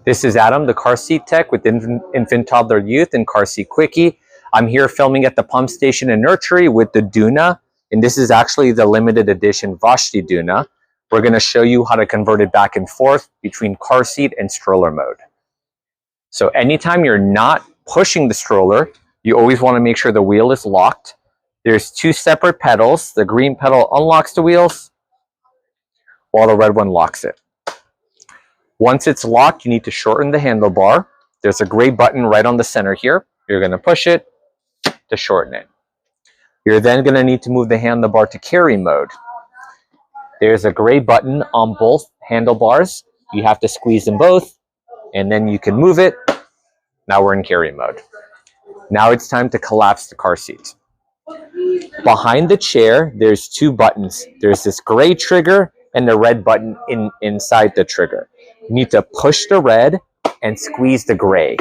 This is Adam, the car seat tech with infant, toddler, youth, and car seat quickie. I'm here filming at the pump station in Nursery with the Doona, and this is actually the limited edition Vashti Doona. We're going to show you how to convert it back and forth between car seat and stroller mode. So anytime you're not pushing the stroller, you always want to make sure the wheel is locked. There's two separate pedals. The green pedal unlocks the wheels, while the red one locks it. Once it's locked, you need to shorten the handlebar. There's a gray button right on the center here. You're going to push it to shorten it. You're then going to need to move the handlebar to carry mode. There's a gray button on both handlebars. You have to squeeze them both, and then you can move it. Now we're in carry mode. Now it's time to collapse the car seat. Behind the chair, there's two buttons. There's this gray trigger and the red button inside the trigger. You need to push the red and squeeze the gray.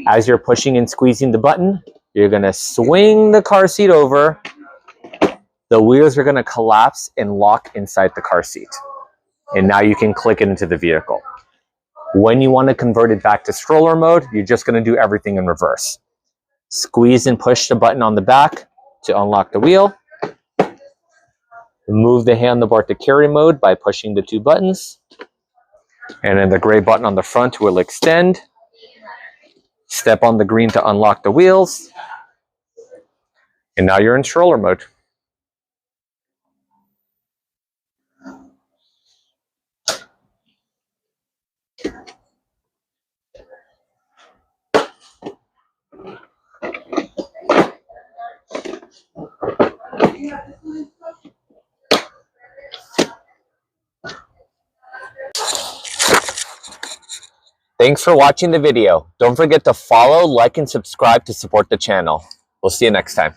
As you're pushing and squeezing the button, you're going to swing the car seat over. The wheels are going to collapse and lock inside the car seat. And now you can click it into the vehicle. When you want to convert it back to stroller mode, you're just going to do everything in reverse. Squeeze and push the button on the back to unlock the wheel. Move the handlebar to carry mode by pushing the two buttons. And then the gray button on the front will extend. Step on the green to unlock the wheels. And now you're in stroller mode. Thanks for watching the video. Don't forget to follow, like, and subscribe to support the channel. We'll see you next time.